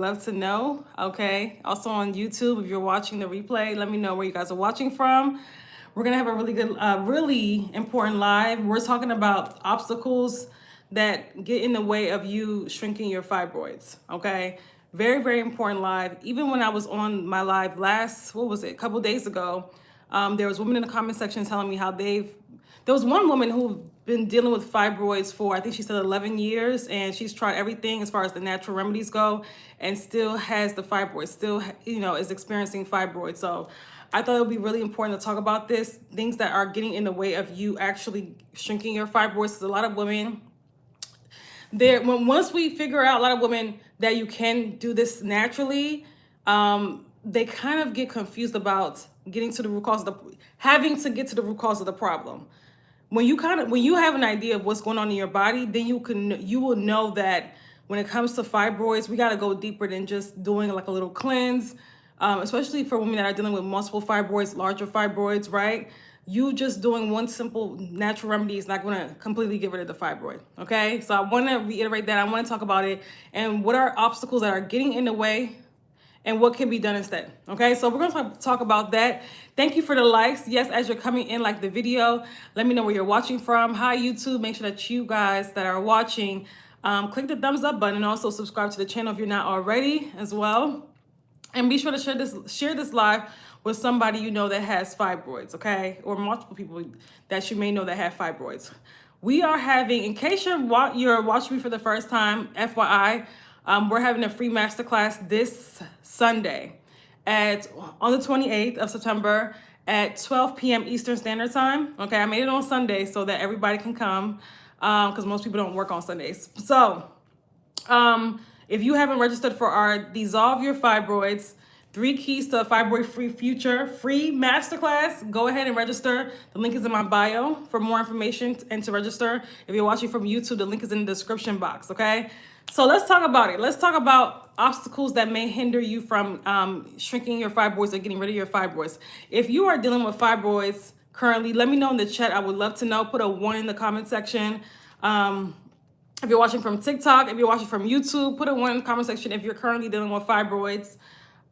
Love to know. Okay. Also on YouTube, if you're watching the replay, let me know where you guys are watching from. We're going to have a really good, really important live. We're talking about obstacles that get in the way of you shrinking your fibroids. Okay. Very, very important live. Even when I was on my live last, what was it, a couple days ago, there was women in the comment section telling me how there was one woman who been dealing with fibroids for, I think she said 11 years, and she's tried everything as far as the natural remedies go, and still has the fibroids, still, is experiencing fibroids. So I thought it would be really important to talk about this, things that are getting in the way of you actually shrinking your fibroids. Because a lot of women, once we figure out, a lot of women, that you can do this naturally, they kind of get confused about getting to the root cause having to get to the root cause of the problem. When you have an idea of what's going on in your body, then you will know that when it comes to fibroids, we got to go deeper than just doing like a little cleanse, especially for women that are dealing with multiple fibroids, larger fibroids, right? You just doing one simple natural remedy is not going to completely get rid of the fibroid, okay? So I want to reiterate that. I want to talk about it and what are obstacles that are getting in the way and what can be done instead. Okay, so we're going to talk about that. Thank you for the likes. Yes, as you're coming in, like the video, let me know where you're watching from. Hi, YouTube. Make sure that you guys that are watching, click the thumbs up button and also subscribe to the channel if you're not already as well. And be sure to share this live with somebody you know that has fibroids, okay? Or multiple people that you may know that have fibroids. We are having, in case you're watching me for the first time, FYI, we're having a free masterclass this Sunday on the 28th of September at 12 p.m. Eastern Standard Time. Okay, I made it on Sunday so that everybody can come because most people don't work on Sundays. So if you haven't registered for our Dissolve Your Fibroids, 3 Keys to a Fibroid-Free Future free masterclass, go ahead and register. The link is in my bio for more information and to register. If you're watching from YouTube, the link is in the description box, okay? So let's talk about it. Let's talk about obstacles that may hinder you from shrinking your fibroids or getting rid of your fibroids. If you are dealing with fibroids currently, let me know in the chat. I would love to know. Put a 1 in the comment section. If you're watching from TikTok, if you're watching from YouTube, put a 1 in the comment section if you're currently dealing with fibroids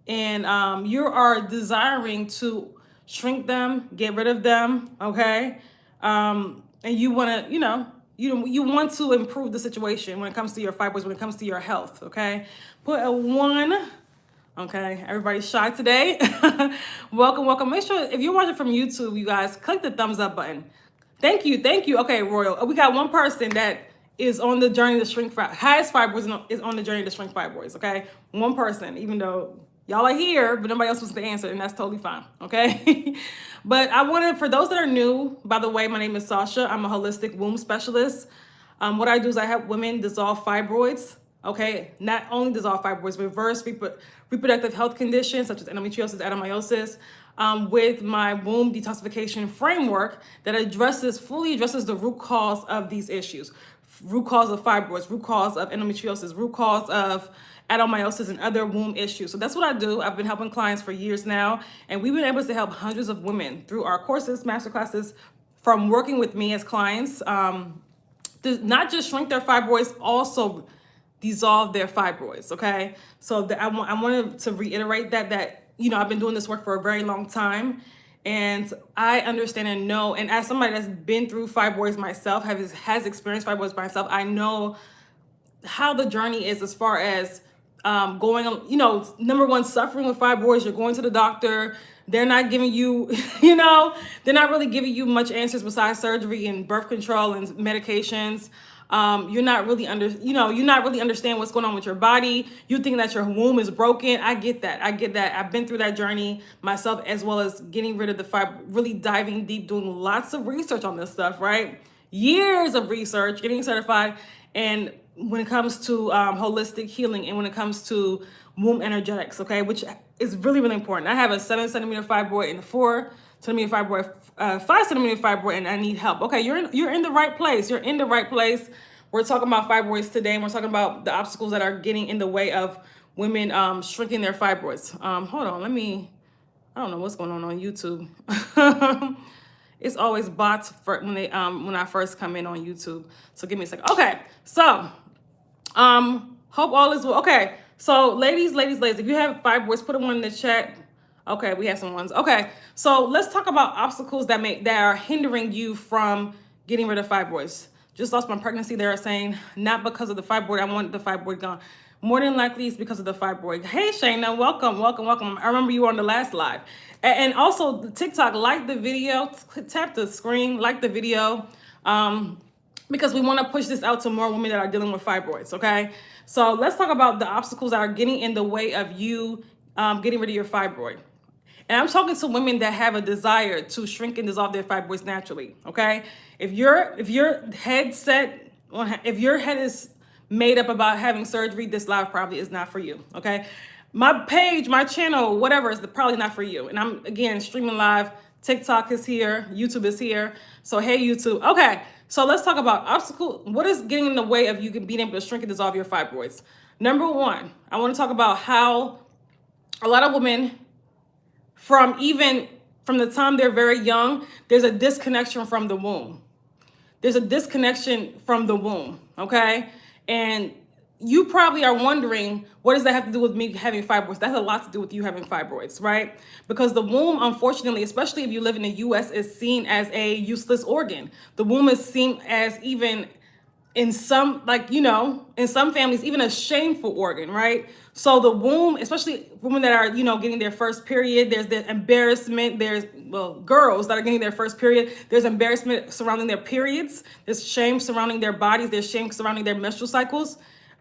and you are desiring to shrink them, get rid of them, okay? And you want to, you want to improve the situation when it comes to your fibroids, when it comes to your health, okay? Put a 1. Okay, everybody's shy today. Welcome, welcome. Make sure if you're watching from YouTube, you guys, click the thumbs up button. Thank you, thank you. Okay, Royal, we got one person that is on the journey to shrink, has fibroids and is on the journey to shrink fibroids, okay? One person, even though y'all are here, but nobody else wants to answer, and that's totally fine, okay? But I wanted, for those that are new, by the way, my name is Sasha. I'm a holistic womb specialist. What I do is I help women dissolve fibroids, okay? Not only dissolve fibroids, reverse reproductive health conditions such as endometriosis, adenomyosis, with my womb detoxification framework that fully addresses the root cause of these issues. Root cause of fibroids, root cause of endometriosis, root cause of adenomyosis and other womb issues. So that's what I do. I've been helping clients for years now, and we've been able to help hundreds of women through our courses, masterclasses, from working with me as clients, to not just shrink their fibroids, also dissolve their fibroids, okay? So I wanted to reiterate that I've been doing this work for a very long time, and I understand and know, and as somebody that's been through fibroids myself, has experienced fibroids myself, I know how the journey is as far as going on, number one, suffering with fibroids. You're going to the doctor. They're not giving you, they're not really giving you much answers besides surgery and birth control and medications. You're not really understand what's going on with your body. You think that your womb is broken. I get that. I've been through that journey myself, as well as getting rid of the really diving deep, doing lots of research on this stuff, right? Years of research, getting certified. And when it comes to holistic healing and when it comes to womb energetics, okay, which is really, really important. I have a 7-centimeter fibroid and a 4-centimeter fibroid, 5-centimeter fibroid, and I need help. Okay, you're in the right place. You're in the right place. We're talking about fibroids today, and we're talking about the obstacles that are getting in the way of women shrinking their fibroids. Hold on, I don't know what's going on YouTube. It's always bots when I first come in on YouTube. So give me a second. Okay, so hope all is well. Okay, So ladies, if you have fibroids, put them in the chat. Okay, we have some ones. Okay, so let's talk about obstacles that are hindering you from getting rid of fibroids. Just lost my pregnancy. They're saying not because of the fibroid. I want the fibroid gone. More than likely, it's because of the fibroid. Hey, Shayna, welcome. I remember you were on the last live. And also, TikTok, like the video, tap the screen, like the video. Because we want to push this out to more women that are dealing with fibroids, okay? So let's talk about the obstacles that are getting in the way of you getting rid of your fibroid. And I'm talking to women that have a desire to shrink and dissolve their fibroids naturally, okay? If your head is made up about having surgery, this live probably is not for you, okay? My page, my channel, whatever, is probably not for you. And I'm, again, streaming live. TikTok is here. YouTube is here. So, hey, YouTube. Okay, so let's talk about obstacle. What is getting in the way of you being able to shrink and dissolve your fibroids? Number one, I want to talk about how a lot of women, from the time they're very young, there's a disconnection from the womb. Okay? And you probably are wondering, what does that have to do with me having fibroids? That has a lot to do with you having fibroids, right? Because the womb, unfortunately, especially if you live in the US, is seen as a useless organ. The womb is seen as, even in some, in some families, even a shameful organ, right? So the womb, especially women that are, getting their first period, there's the embarrassment. Girls that are getting their first period, there's embarrassment surrounding their periods. There's shame surrounding their bodies. There's shame surrounding their menstrual cycles.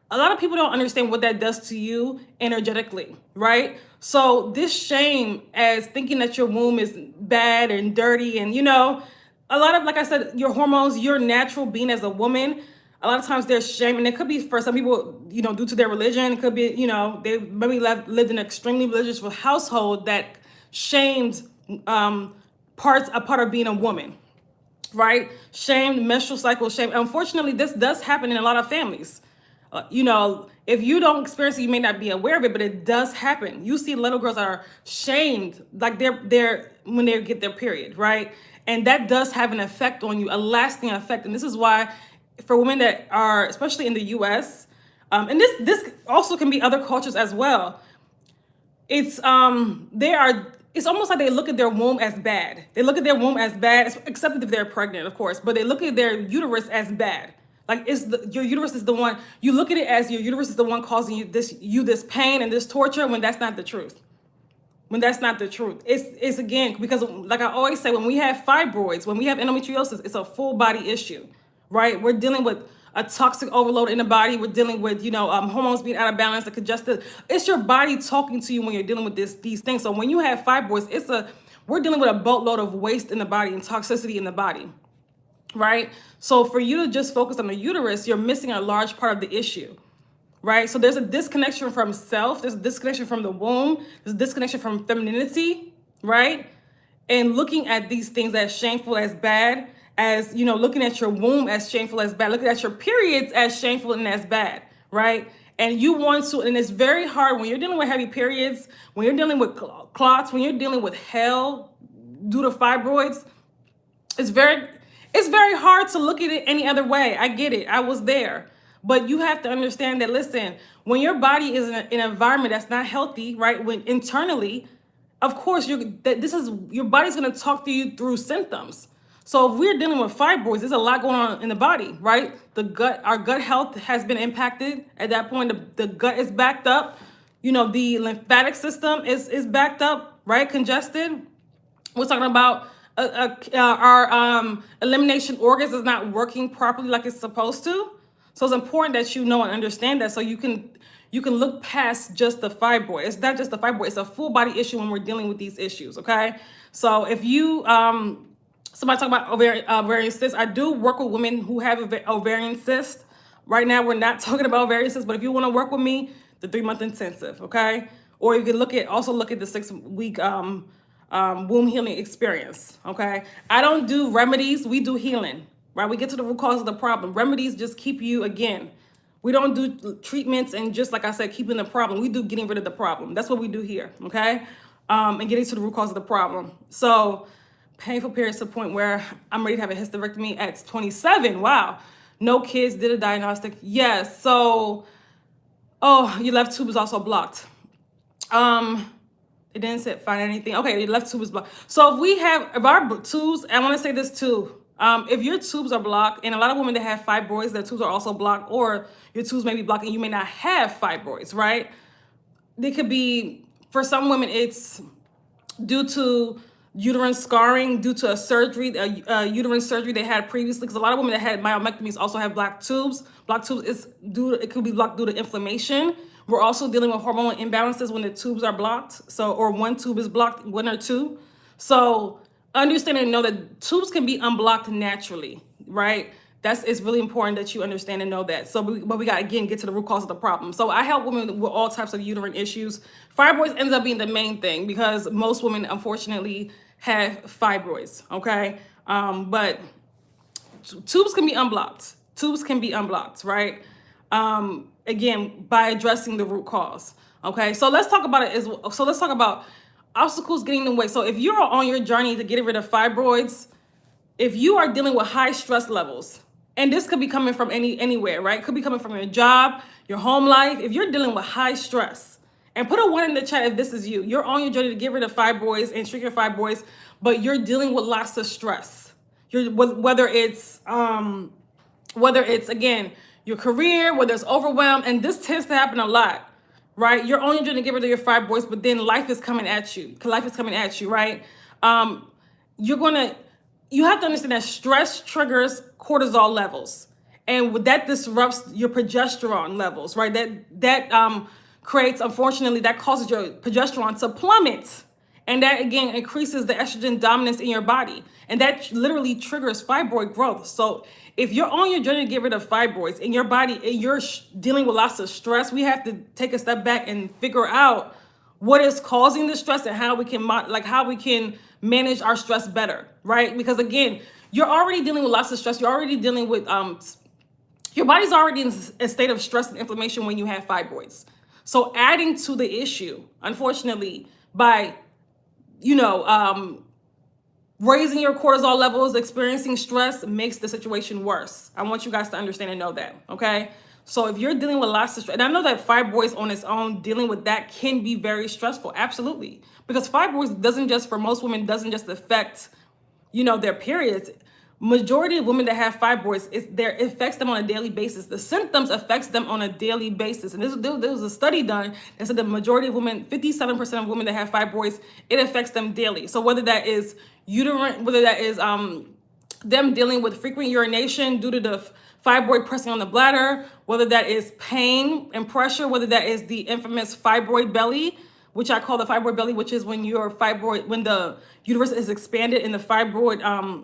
A lot of people don't understand what that does to you energetically, right? So this shame, as thinking that your womb is bad and dirty, and a lot of, like I said, your hormones, your natural being as a woman, a lot of times there's shame, and it could be for some people, due to their religion. It could be, they maybe lived in an extremely religious household that shamed a part of being a woman, right? Shame, menstrual cycle, shame. Unfortunately, this does happen in a lot of families. If you don't experience it, you may not be aware of it, but it does happen. You see little girls that are shamed, like they're when they get their period, right? And that does have an effect on you, a lasting effect. And this is why, for women that are, especially in the US, and this also can be other cultures as well. It's almost like they look at their womb as bad. They look at their womb as bad, except if they're pregnant, of course, but they look at their uterus as bad. Like your uterus is the one, you look at it as your uterus is the one causing you this pain and this torture, when that's not the truth. It's again, because like I always say, when we have fibroids, when we have endometriosis, it's a full body issue, right? We're dealing with a toxic overload in the body. We're dealing with, hormones being out of balance, the congested. It's your body talking to you when you're dealing with these things. So when you have fibroids, we're dealing with a boatload of waste in the body and toxicity in the body. Right? So for you to just focus on the uterus, you're missing a large part of the issue, right? So there's a disconnection from self, there's a disconnection from the womb, there's a disconnection from femininity, right? And looking at these things as shameful, as bad, as, looking at your womb as shameful, as bad, looking at your periods as shameful and as bad, right? And you want to, and it's very hard when you're dealing with heavy periods, when you're dealing with clots, when you're dealing with hell due to fibroids, it's very hard to look at it any other way. I get it. I was there. But you have to understand that, listen, when your body is in an environment that's not healthy, right, when internally, of course, your body's going to talk to you through symptoms. So if we're dealing with fibroids, there's a lot going on in the body, right? Our gut health has been impacted. At that point, the gut is backed up. The lymphatic system is backed up, right? Congested. We're talking about our elimination organs is not working properly like it's supposed to. So it's important that you know and understand that, so you can look past just the fibroid. It's not just the fibroid, it's a full body issue when we're dealing with these issues, okay? So if you, somebody talk about ovarian cysts, I do work with women who have ovarian cysts. Right now, we're not talking about ovarian cysts, but if you want to work with me, the 3-month intensive, okay? Or you can also look at the 6-week womb healing experience, okay? I don't do remedies, we do healing, right? We get to the root cause of the problem. Remedies just keep you, again, we don't do treatments and just, like I said, keeping the problem. We do getting rid of the problem. That's what we do here, okay? And getting to the root cause of the problem. So painful periods to the point where I'm ready to have a hysterectomy at 27. Wow. No kids, did a diagnostic. Yes, so Oh, your left tube is also blocked. It didn't say find anything. Okay, your left tube is blocked. So if our tubes, I want to say this too. If your tubes are blocked, and a lot of women that have fibroids, their tubes are also blocked, or your tubes may be blocked and you may not have fibroids, right? They could be, for some women, it's due to uterine scarring, due to a surgery, a uterine surgery they had previously. Because a lot of women that had myomectomies also have blocked tubes. Blocked tubes it could be blocked due to inflammation. We're also dealing with hormonal imbalances when the tubes are blocked. So, or one tube is blocked, one or two. So understand and know that tubes can be unblocked naturally, right? It's really important that you understand and know that. So, but we got to, again, get to the root cause of the problem. So I help women with all types of uterine issues. Fibroids ends up being the main thing because most women, unfortunately, have fibroids, okay? But tubes can be unblocked. Tubes can be unblocked, right? Again, by addressing the root cause, okay? So let's talk about it. So let's talk about obstacles getting in the way. So if you're on your journey to get rid of fibroids, if you are dealing with high stress levels, and this could be coming from anywhere, right? Could be coming from your job, your home life. If you're dealing with high stress, and put a 1 in the chat if this is you. You're on your journey to get rid of fibroids and shrink your fibroids, but you're dealing with lots of stress. Whether it's again your career, whether it's overwhelmed, and this tends to happen a lot, right? You're on your journey to get rid of your fibroids, but then life is coming at you. Life is coming at you, right? You have to understand that stress triggers cortisol levels, and that disrupts your progesterone levels, right? That creates, unfortunately, that causes your progesterone to plummet, and that again increases the estrogen dominance in your body, and that literally triggers fibroid growth. So if you're on your journey to get rid of fibroids in your body, you're dealing with lots of stress, we have to take a step back and figure out what is causing the stress and how we can manage our stress better, right? Because again, you're already dealing with lots of stress. You're already dealing with your body's already in a state of stress and inflammation when you have fibroids. So adding to the issue, unfortunately, by raising your cortisol levels, experiencing stress makes the situation worse. I want you guys to understand and know that, okay? So if you're dealing with lots of stress, and I know that fibroids on its own, dealing with that can be very stressful, absolutely. Because fibroids for most women, doesn't just affect, their periods. Majority of women that have fibroids, it affects them on a daily basis. The symptoms affects them on a daily basis. And there was a study done that said the majority of women, 57% of women that have fibroids, it affects them daily. So whether that is uterine, whether that is them dealing with frequent urination due to the fibroid pressing on the bladder, whether that is pain and pressure, whether that is the infamous fibroid belly, which I call the fibroid belly, which is when when the uterus is expanded and the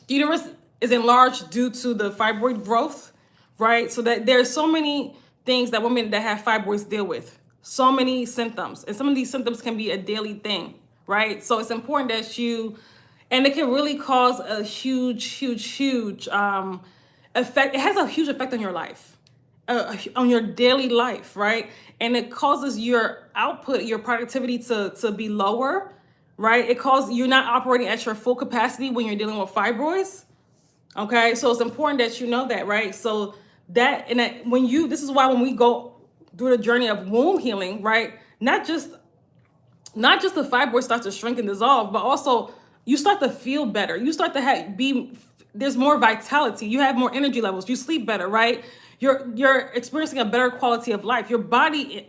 uterus is enlarged due to the fibroid growth, right? So that there's so many things that women that have fibroids deal with, so many symptoms, and some of these symptoms can be a daily thing, right? So it's important that and it can really cause a huge effect. It has a huge effect on your life, on your daily life, right? And it causes your output, your productivity to be lower, right? You're not operating at your full capacity when you're dealing with fibroids, okay? So it's important that you know that, right? So this is why when we go through the journey of womb healing, right? Not just the fibroid starts to shrink and dissolve, but also you start to feel better. You start to there's more vitality. You have more energy levels. You sleep better, right? You're experiencing a better quality of life. Your body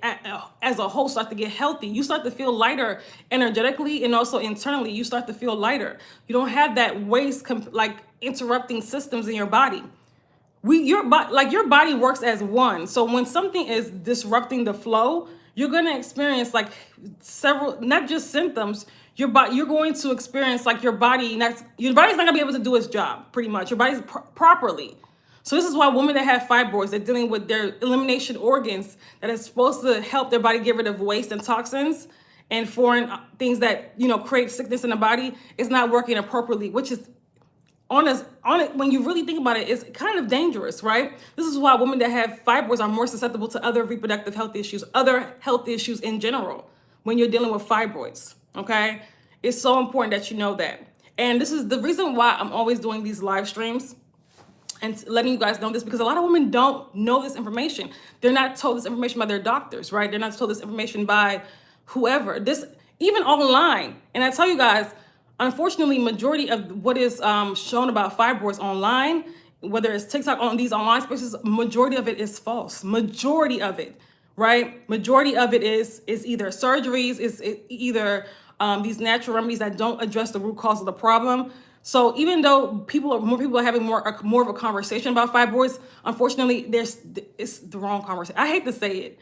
as a whole starts to get healthy. You start to feel lighter energetically, and also internally, you start to feel lighter. You don't have that waste interrupting systems in your body. Your body works as one. So when something is disrupting the flow, you're going to experience several, not just symptoms. You're going to experience your body's not going to be able to do its job, pretty much. Your body's properly. So this is why women that have fibroids, they're dealing with their elimination organs that is supposed to help their body get rid of waste and toxins and foreign things that create sickness in the body, is not working appropriately, which is on it, when you really think about it, it's kind of dangerous, right? This is why women that have fibroids are more susceptible to other reproductive health issues, other health issues in general, when you're dealing with fibroids, okay? It's so important that you know that. And this is the reason why I'm always doing these live streams. and letting you guys know this, because a lot of women don't know this information. They're not told this information by their doctors, right? They're not told this information by whoever. This, even online. And I tell you guys, unfortunately, majority of what is shown about fibroids online, whether it's TikTok, on these online spaces, majority of it is false. Majority of it, right? Majority of it is either surgeries, is either these natural remedies that don't address the root cause of the problem. So even though more people are having more of a conversation about fibroids, unfortunately, it's the wrong conversation. I hate to say it,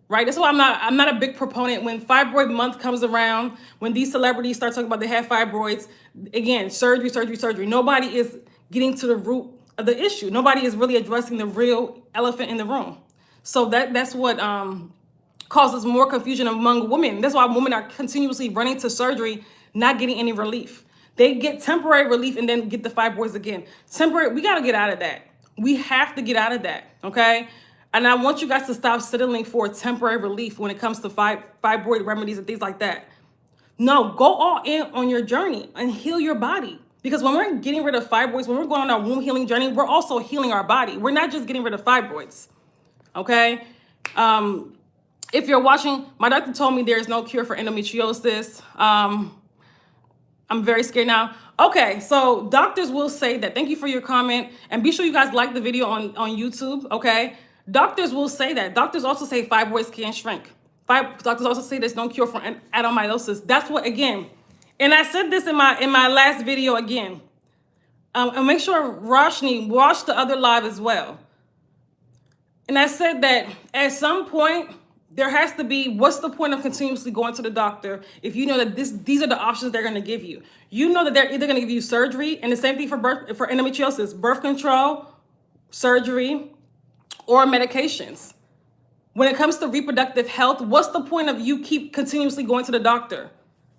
right? That's why I'm not a big proponent when Fibroid Month comes around, when these celebrities start talking about they have fibroids. Again, surgery, surgery, surgery. Nobody is getting to the root of the issue. Nobody is really addressing the real elephant in the room. So that's what causes more confusion among women. That's why women are continuously running to surgery, not getting any relief. They get temporary relief and then get the fibroids again. Temporary, we got to get out of that. We have to get out of that, okay? And I want you guys to stop settling for temporary relief when it comes to fibroid remedies and things like that. No, go all in on your journey and heal your body. Because when we're getting rid of fibroids, when we're going on our womb healing journey, we're also healing our body. We're not just getting rid of fibroids, okay? If you're watching, my doctor told me there's no cure for endometriosis. I'm very scared now. Okay, so doctors will say that. Thank you for your comment. And be sure you guys like the video on YouTube, okay? Doctors will say that. Doctors also say fibroids can't shrink. Doctors also say there's no cure for adenomyosis. That's what, again, and I said this in my last video again. And make sure Roshni watch the other live as well. And I said that at some point, there has to be, what's the point of continuously going to the doctor if you know that these are the options they're going to give you? You know that they're either going to give you surgery, and the same thing for endometriosis, birth control, surgery, or medications. When it comes to reproductive health, what's the point of you keep continuously going to the doctor?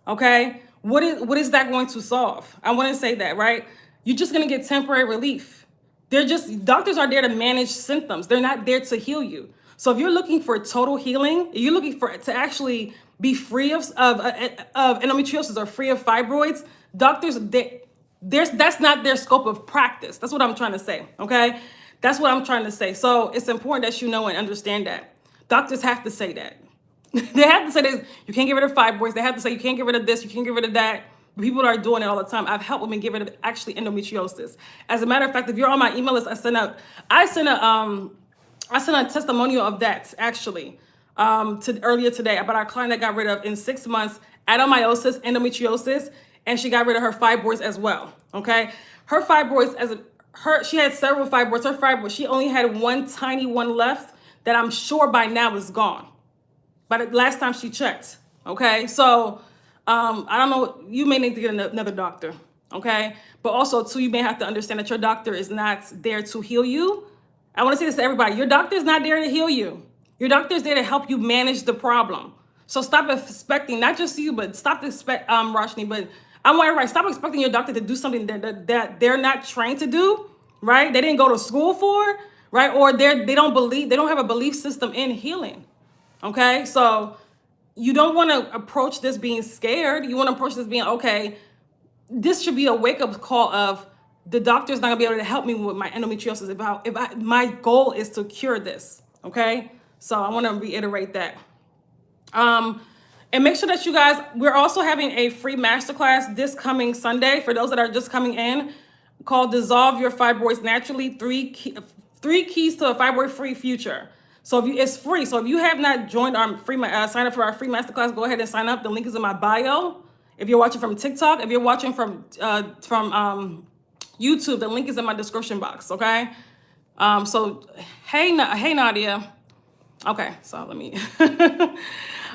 Okay? What is that going to solve? I want to say that, right? You're just going to get temporary relief. Doctors are there to manage symptoms. They're not there to heal you. So if you're looking for total healing, you're looking to actually be free of endometriosis or free of fibroids, doctors, that's not their scope of practice. That's what I'm trying to say, okay? That's what I'm trying to say. So it's important that you know and understand that. Doctors have to say that. They have to say this, you can't get rid of fibroids. They have to say you can't get rid of this, you can't get rid of that. People are doing it all the time. I've helped women get rid of actually endometriosis. As a matter of fact, if you're on my email list, I sent a testimonial of that actually earlier today about our client that got rid of in 6 months adenomyosis, endometriosis, and she got rid of her fibroids as well. Okay, her fibroids she had several fibroids. Her fibroids, she only had one tiny one left that I'm sure by now is gone. But last time she checked. Okay, so I don't know. You may need to get another doctor. Okay, but also too, you may have to understand that your doctor is not there to heal you. I want to say this to everybody. Your doctor is not there to heal you. Your doctor is there to help you manage the problem. So stop expecting, not just you, but stop Roshni, but I want everybody, stop expecting your doctor to do something that they're not trained to do, right? They didn't go to school for, right? Or they don't have a belief system in healing, okay? So you don't want to approach this being scared. You want to approach this being, okay, this should be a wake-up call of, the doctor's not gonna be able to help me with my endometriosis if my goal is to cure this, okay? So I wanna reiterate that. And make sure that you guys, we're also having a free masterclass this coming Sunday for those that are just coming in, called Dissolve Your Fibroids Naturally, 3 keys to a fibroid-free future. So it's free. So if you have not joined our free, sign up for our free masterclass, go ahead and sign up. The link is in my bio. If you're watching from TikTok, if you're watching from YouTube, the link is in my description box, okay? So, hey Nadia. Okay, so let me,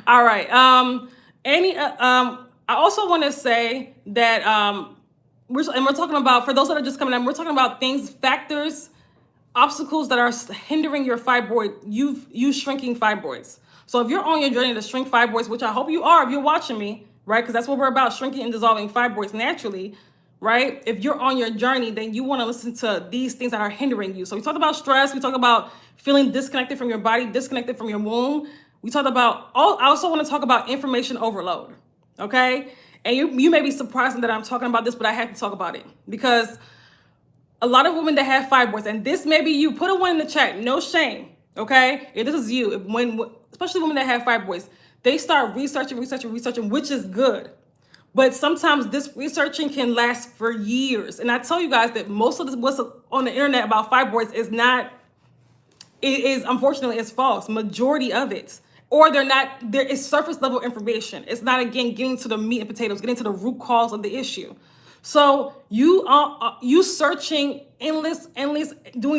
all right. I also want to say that we're talking about, for those that are just coming in, we're talking about factors, obstacles that are hindering your fibroid, you shrinking fibroids. So if you're on your journey to shrink fibroids, which I hope you are if you're watching me, right? Because that's what we're about, shrinking and dissolving fibroids naturally. Right? If you're on your journey, then you want to listen to these things that are hindering you. So we talked about stress. We talked about feeling disconnected from your body, disconnected from your womb. We talked about, I also want to talk about information overload. Okay? And you may be surprised that I'm talking about this, but I had to talk about it because a lot of women that have fibroids, and this may be you, put a one in the chat, no shame, okay? If this is you, especially women that have fibroids, they start researching, which is good. But sometimes this researching can last for years. And I tell you guys that most of this, what's on the internet about fibroids is not, it is, unfortunately, it's false. Majority of it. Or there is surface level information. It's not, again, getting to the meat and potatoes, getting to the root cause of the issue. So you searching doing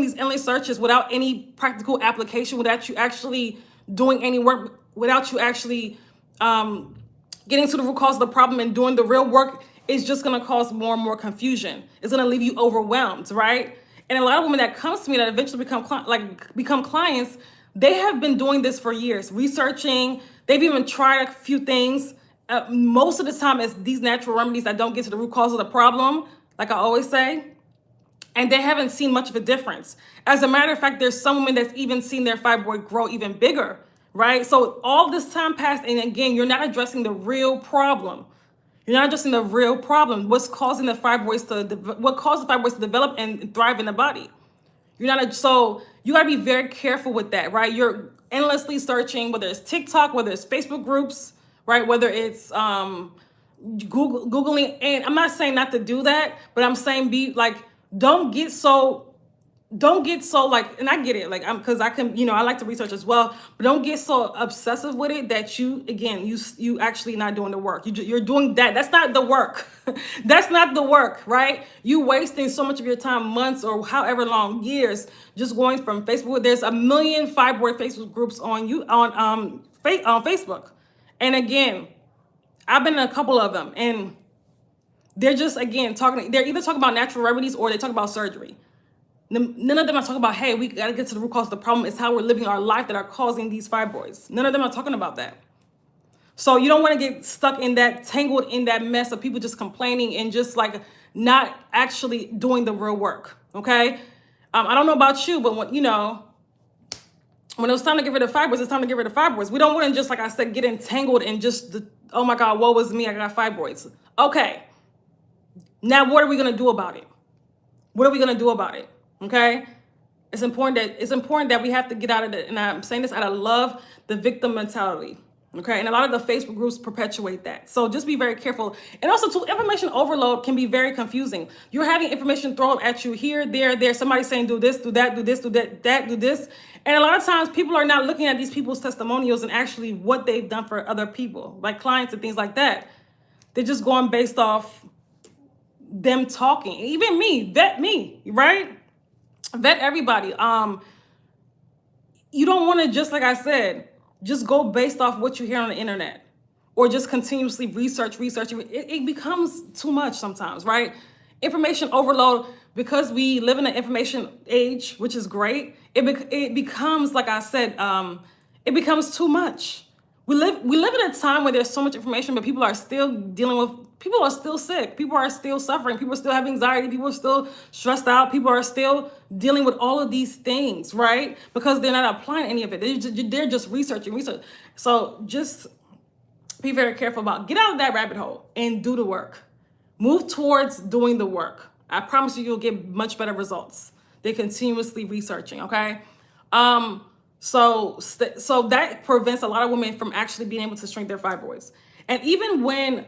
these endless searches without any practical application, without you actually doing any work, without you actually getting to the root cause of the problem and doing the real work, is just going to cause more and more confusion. It's going to leave you overwhelmed, right? And a lot of women that comes to me that eventually become clients, they have been doing this for years, researching. They've even tried a few things. Most of the time, it's these natural remedies that don't get to the root cause of the problem, like I always say, and they haven't seen much of a difference. As a matter of fact, there's some women that's even seen their fibroid grow even bigger, right? So all this time passed, and again, you're not addressing the real problem. You're not addressing the real problem. What caused the fibroids to develop and thrive in the body? So you gotta be very careful with that, right? You're endlessly searching, whether it's TikTok, whether it's Facebook groups, right? Whether it's Googling, and I'm not saying not to do that, but I'm saying don't get so like, and I get it, because I can, I like to research as well, but don't get so obsessive with it that you actually not doing the work. You're doing that. That's not the work. That's not the work, right? You wasting so much of your time, months or however long, years, just going from Facebook. There's a million fibroid Facebook groups on Facebook. And again, I've been in a couple of them, and they're just, again, they're either talking about natural remedies or they talk about surgery. None of them are talking about, hey, we got to get to the root cause of the problem. It's how we're living our life that are causing these fibroids. None of them are talking about that. So you don't want to get tangled in that mess of people just complaining and just not actually doing the real work, okay? I don't know about you, but when it was time to get rid of fibroids, it's time to get rid of fibroids. We don't want to just, like I said, get entangled in just oh my God, woe is me, I got fibroids. Okay, now what are we going to do about it? What are we going to do about it? Okay, it's important that we have to get out of it. And I'm saying this out of love, the victim mentality. Okay, and a lot of the Facebook groups perpetuate that. So just be very careful. And also, too, information overload can be very confusing. You're having information thrown at you here, there. Somebody's saying do this, do that, do this, do that, do this. And a lot of times people are not looking at these people's testimonials and actually what they've done for other people, like clients and things like that. They're just going based off them talking. Even vet me, right? Vet everybody. You don't want to, just like I said, just go based off what you hear on the internet, or just continuously research. It becomes too much sometimes, right? Information overload, because we live in an information age, which is great. It becomes, like I said, it becomes too much. We live in a time where there's so much information, but people are still sick. People are still suffering. People still have anxiety. People are still stressed out. People are still dealing with all of these things, right? Because they're not applying any of it. They're just researching. So just be very careful get out of that rabbit hole and do the work. Move towards doing the work. I promise you'll get much better results. They're continuously researching, okay? So that prevents a lot of women from actually being able to shrink their fibroids. And even when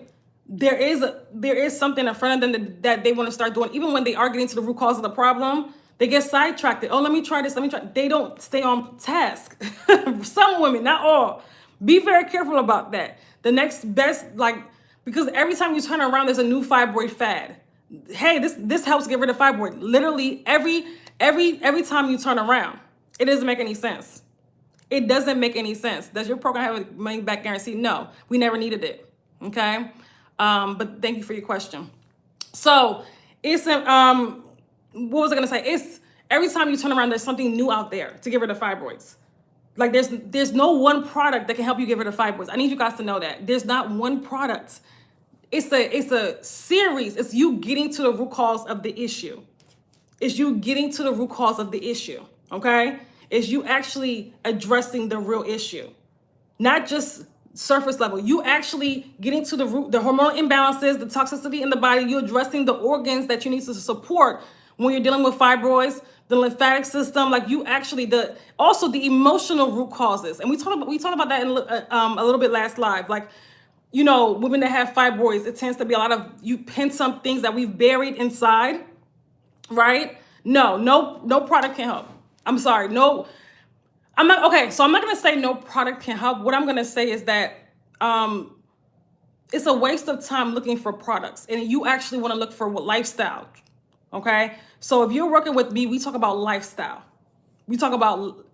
there is something in front of them that they want to start doing, even when they are getting to the root cause of the problem, they get sidetracked. Oh, let me try this. They don't stay on task. Some women, not all. Be very careful about that. The next best, because every time you turn around, there's a new fibroid fad. Hey, this helps get rid of fibroid. Literally every time you turn around. It doesn't make any sense. It doesn't make any sense. Does your program have a money back guarantee? No, we never needed it. Okay. But thank you for your question. So it's, what was I going to say? It's every time you turn around, there's something new out there to get rid of fibroids. There's no one product that can help you get rid of fibroids. I need you guys to know that there's not one product. It's a series. It's you getting to the root cause of the issue. It's you getting to the root cause of the issue. Okay. Is you actually addressing the real issue, not just surface level. You actually getting to the root, the hormonal imbalances, the toxicity in the body. You addressing the organs that you need to support when you're dealing with fibroids, the lymphatic system, like you actually, also the emotional root causes. And we talked about that in a little bit last live. Like, you know, women that have fibroids, it tends to be a lot of you pin some things that we've buried inside, right? No product can help. I'm sorry, no. I'm not gonna say no product can help. What I'm gonna say is that it's a waste of time looking for products, and you actually want to look for what lifestyle. Okay, so if you're working with me, we talk about lifestyle. We talk about,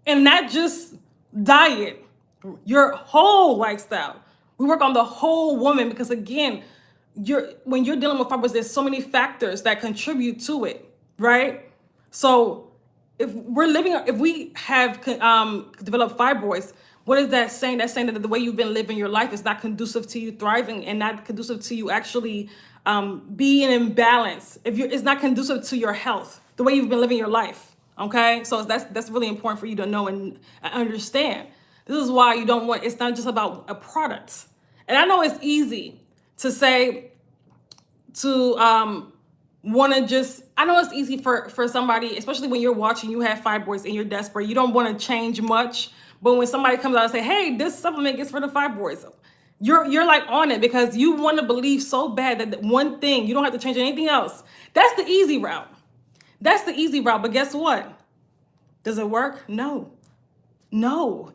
and not just diet, your whole lifestyle. We work on the whole woman, because again, when you're dealing with fibroids, there's so many factors that contribute to it, right? So if we have developed fibroids, what is that saying? That's saying that the way you've been living your life is not conducive to you thriving, and not conducive to you actually being in balance. It's not conducive to your health, the way you've been living your life. Okay, so that's really important for you to know and understand. This is why you don't want. It's not just about a product. And I know it's easy to say to want to just. I know it's easy for somebody, especially when you're watching, you have fibroids and you're desperate. You don't want to change much. But when somebody comes out and say, "Hey, this supplement gets rid of fibroids," you're like on it, because you want to believe so bad that one thing, you don't have to change anything else. That's the easy route. That's the easy route. But guess what? Does it work? No,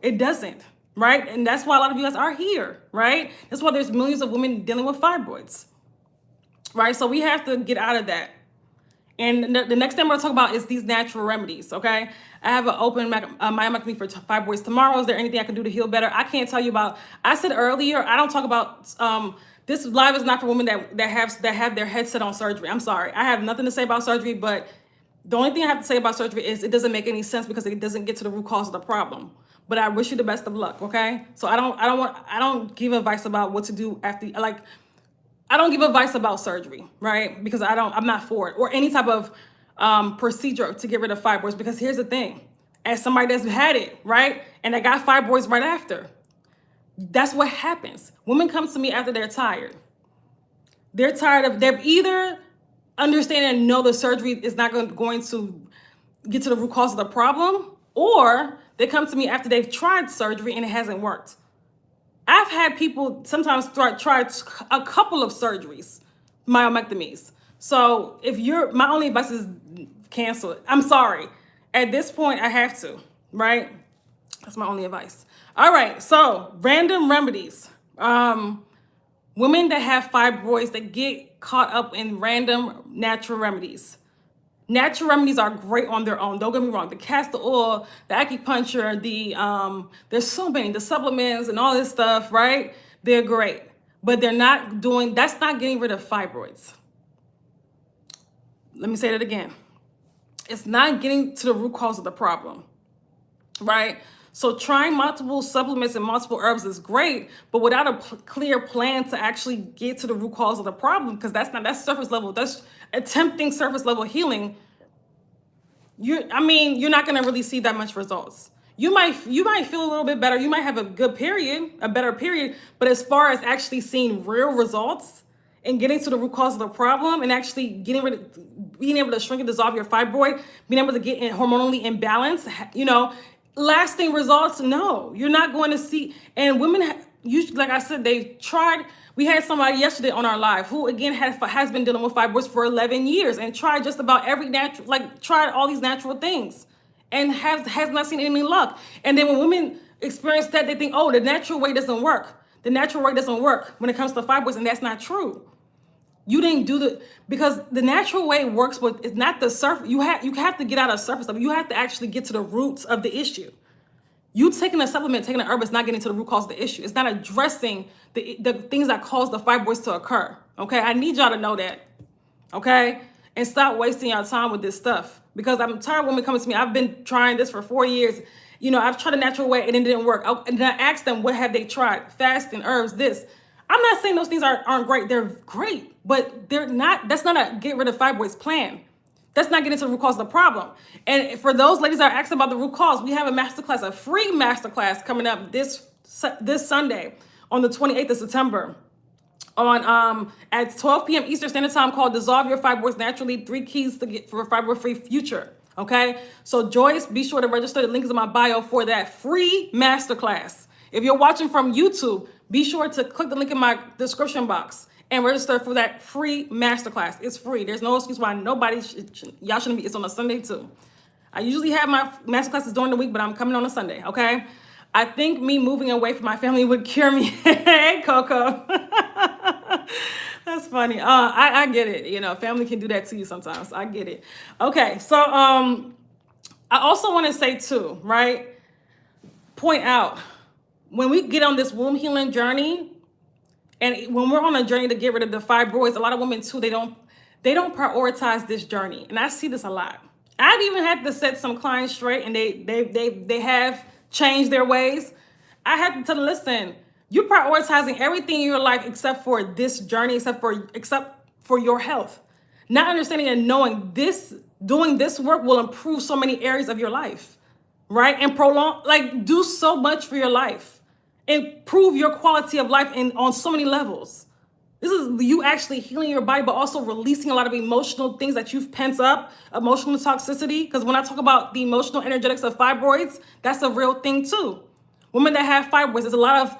it doesn't. Right? And that's why a lot of you guys are here. Right? That's why there's millions of women dealing with fibroids. Right? So we have to get out of that. And the next thing I'm going to talk about is these natural remedies, okay? I have an open myomectomy for fibroids tomorrow. Is there anything I can do to heal better? I can't tell you about. I said earlier, I don't talk about, this live is not for women that have their head set on surgery. I'm sorry. I have nothing to say about surgery, but the only thing I have to say about surgery is it doesn't make any sense, because it doesn't get to the root cause of the problem. But I wish you the best of luck, okay? So I don't give advice about what to do after, like, I don't give advice about surgery, right? Because I'm not for it, or any type of procedure to get rid of fibroids. Because here's the thing, as somebody that's had it, right? And I got fibroids right after. That's what happens. Women come to me after they're tired. They're either understanding and know the surgery is not going to get to the root cause of the problem, or they come to me after they've tried surgery and it hasn't worked. I've had people sometimes try a couple of surgeries, myomectomies. So my only advice is cancel it. I'm sorry. At this point, I have to, right? That's my only advice. All right, so random remedies. Women that have fibroids that get caught up in random natural remedies. Natural remedies are great on their own. Don't get me wrong. The castor oil, the acupuncture, there's so many, the supplements and all this stuff, right? They're great, but that's not getting rid of fibroids. Let me say that again. It's not getting to the root cause of the problem, right? So trying multiple supplements and multiple herbs is great, but without a clear plan to actually get to the root cause of the problem, because that's surface level. That's attempting surface level healing. You're not going to really see that much results. You might feel a little bit better. You might have a better period. But as far as actually seeing real results and getting to the root cause of the problem, and actually being able to shrink and dissolve your fibroid, being able to get hormonally in balance, lasting results, no, you're not going to see. And women, usually, like I said, they've tried. We had somebody yesterday on our live who, again, has been dealing with fibroids for 11 years and tried just about every tried all these natural things and has not seen any luck. And then when women experience that, they think, oh, the natural way doesn't work. The natural way doesn't work when it comes to fibroids, and that's not true. You didn't do because the natural way works, but it's not the surface. You have to get out of surface level. You have to actually get to the roots of the issue. You taking a supplement, taking an herb is not getting to the root cause of the issue. It's not addressing the things that cause the fibroids to occur. Okay, I need y'all to know that. Okay, and stop wasting your time with this stuff, because I'm tired of women coming to me. I've been trying this for 4 years. I've tried a natural way and it didn't work. And then I asked them, what have they tried? Fasting, herbs, this. I'm not saying those things aren't great. They're great, but they're not. That's not a get rid of fibroids plan. That's not getting to the root cause of the problem. And for those ladies that are asking about the root cause, we have a free masterclass coming up this Sunday on the 28th of September. on at 12 p.m. Eastern Standard Time called Dissolve Your Fibroids Naturally, 3 Keys to Get for a Fibroid-Free Future. Okay, so Joyce, be sure to register. The link is in my bio for that free masterclass. If you're watching from YouTube, be sure to click the link in my description box and register for that free masterclass. It's free. There's no excuse why y'all shouldn't be. It's on a Sunday too. I usually have my masterclasses during the week, but I'm coming on a Sunday, okay? I think me moving away from my family would cure me. Hey, Coco. That's funny. I get it. You know, family can do that to you sometimes. I get it. Okay, so I also want to say too, right? Point out, when we get on this womb healing journey, and when we're on a journey to get rid of the fibroids, a lot of women too, they don't prioritize this journey. And I see this a lot. I've even had to set some clients straight, and they have changed their ways. I had to tell them, listen, you're prioritizing everything in your life except for this journey, except for your health. Not understanding and knowing doing this work will improve so many areas of your life, right? And do so much for your life. Improve your quality of life on so many levels. This is you actually healing your body, but also releasing a lot of emotional things that you've pent up, emotional toxicity. Because when I talk about the emotional energetics of fibroids, that's a real thing too. Women that have fibroids, there's a lot of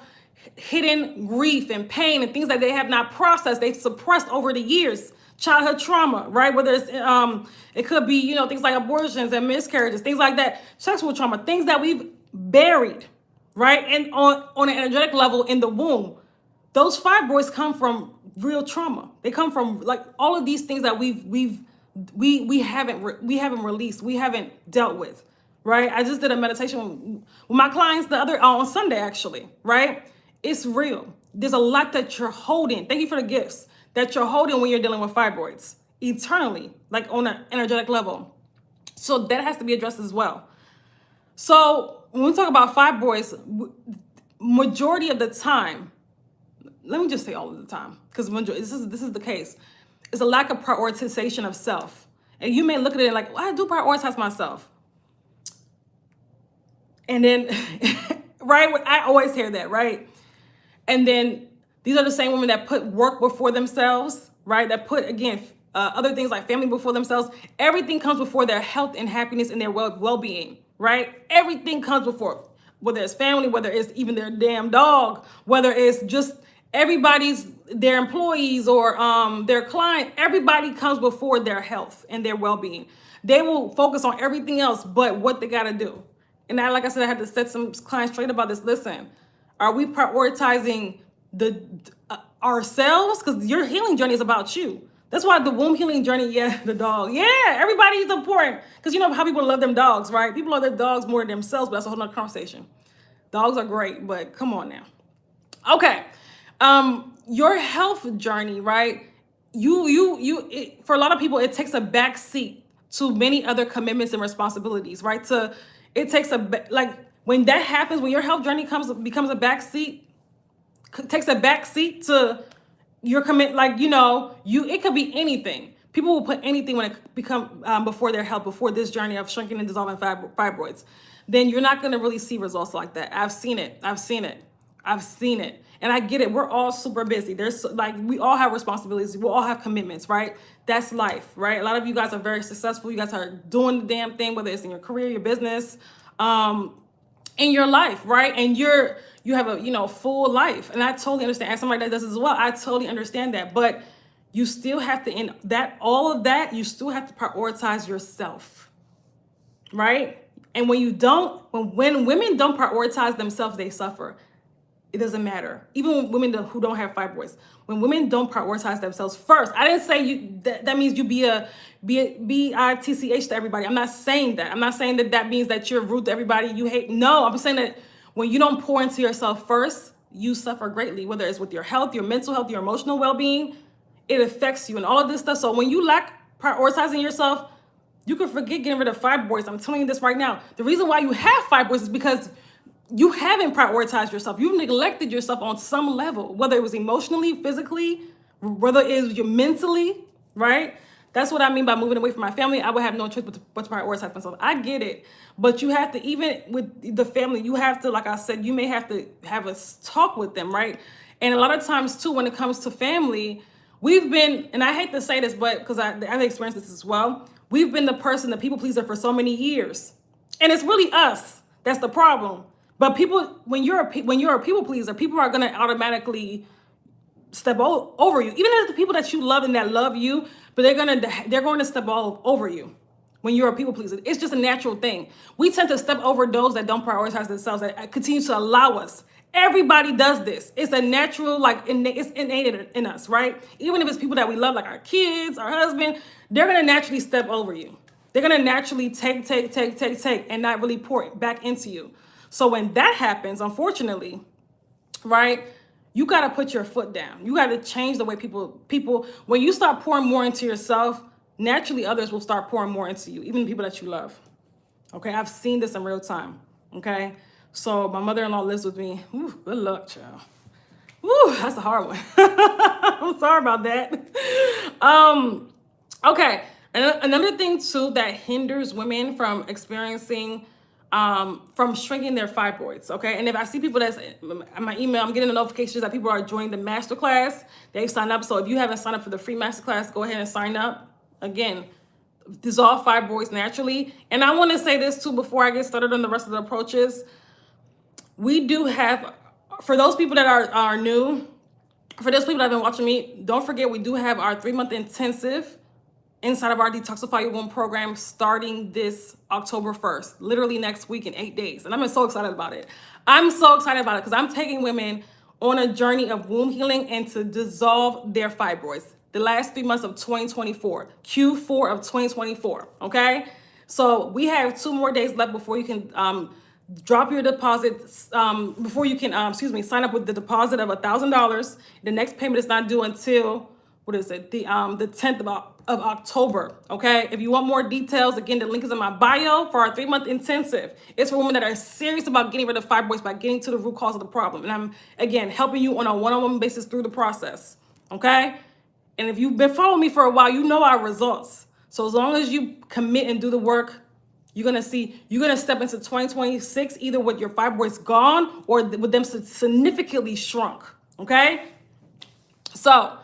hidden grief and pain and things that they have not processed, they've suppressed over the years. Childhood trauma, right? Whether it's it could be, things like abortions and miscarriages, things like that, sexual trauma, things that we've buried, right? And on an energetic level in the womb. Those fibroids come from real trauma. They come from like all of these things that we haven't released, we haven't dealt with, right? I just did a meditation with my clients on Sunday actually, right? It's real. There's a lot that you're holding. Thank you for the gifts that you're holding when you're dealing with fibroids eternally, like on an energetic level. So that has to be addressed as well. So when we talk about fibroids, majority of the time, let me just say all of the time, because this is the case, it's a lack of prioritization of self. And you may look at it like, well, I do prioritize myself. And then, right, I always hear that, right? And then these are the same women that put work before themselves, right? That put, again, other things like family before themselves. Everything comes before their health and happiness and their well-being, right? Everything comes before, whether it's family, whether it's even their damn dog, whether it's just their employees or their client. Everybody comes before their health and their well-being. They will focus on everything else but what they got to do. And like I said, I had to set some clients straight about this. Listen, are we prioritizing ourselves? Because your healing journey is about you. That's why the womb healing journey, the dog. Yeah, everybody's important. Because you know how people love them dogs, right? People love their dogs more than themselves, but that's a whole nother conversation. Dogs are great, but come on now. Okay. Your health journey, right? For a lot of people, it takes a back seat to many other commitments and responsibilities, right? When that happens, when your health journey becomes a back seat, takes a back seat to your commit, it could be anything. People will put anything when it becomes before their health, before this journey of shrinking and dissolving fibroids. Then you're not going to really see results like that. I've seen it. And I get it. We're all super busy. We all have responsibilities. We all have commitments, right? That's life, right? A lot of you guys are very successful. You guys are doing the damn thing, whether it's in your career, your business, in your life, right? And you have a full life. And I totally understand. As somebody that does this as well, I totally understand that. But you still have to, you still have to prioritize yourself, right? And when women don't prioritize themselves, they suffer. It doesn't matter. Even women who don't have fibroids, when women don't prioritize themselves first, I didn't say that means you be a bitch to everybody. I'm not saying that. I'm not saying that means that you're rude to everybody you hate. No, I'm saying that when you don't pour into yourself first, you suffer greatly, whether it's with your health, your mental health, your emotional well-being, it affects you and all of this stuff. So when you lack prioritizing yourself, you can forget getting rid of fibroids. I'm telling you this right now. The reason why you have fibroids is because you haven't prioritized yourself. You've neglected yourself on some level, whether it was emotionally, physically, whether it was mentally, right? That's what I mean by moving away from my family. I would have no choice but to prioritize myself. I get it. But you have to, even with the family, you have to, like I said, you may have to have a talk with them, right? And a lot of times too, when it comes to family, we've been, and I hate to say this, but because I've experienced this as well, we've been the person, the people pleaser for so many years. And it's really us that's the problem. But people, when you're a people pleaser, people are going to automatically step over you, even if the people that you love and that love you, but they're going to step all over you when you're a people pleaser. It's just a natural thing. We tend to step over those that don't prioritize themselves, that continue to allow us. Everybody does this. It's a natural, like, it's innate in us, right? Even if it's people that we love, like our kids, our husband, they're going to naturally step over you. They're going to naturally take, and not really pour it back into you. So when that happens, unfortunately, right, you got to put your foot down. You got to change the way people, when you start pouring more into yourself, naturally others will start pouring more into you, even the people that you love. Okay, I've seen this in real time. Okay, so my mother-in-law lives with me. Ooh, good luck, child. Ooh, that's a hard one. I'm sorry about that. Okay, and another thing too that hinders women from experiencing from shrinking their fibroids, okay? And if I see people that's in my email, I'm getting the notifications that people are joining the Masterclass. They sign up. So if you haven't signed up for the free Masterclass, go ahead and sign up. Again, dissolve fibroids naturally. And I want to say this too before I get started on the rest of the approaches. We do have, for those people that are new, for those people that have been watching me, don't forget we do have our 3-month intensive inside of our Detoxify Your Womb program starting this October 1st, literally next week in 8 days. And I'm so excited about it. I'm so excited about it because I'm taking women on a journey of womb healing and to dissolve their fibroids. The last 3 months of 2024, Q4 of 2024, okay? So we have 2 more days left before you can drop your deposit, before you can, sign up with the deposit of $1,000. The next payment is not due until, what is it? The 10th of October, okay? If you want more details, again, the link is in my bio for our 3-month intensive. It's for women that are serious about getting rid of fibroids by getting to the root cause of the problem. And I'm, again, helping you on a one-on-one basis through the process, okay? And if you've been following me for a while, you know our results. So as long as you commit and do the work, you're gonna step into 2026 either with your fibroids gone or with them significantly shrunk, okay? So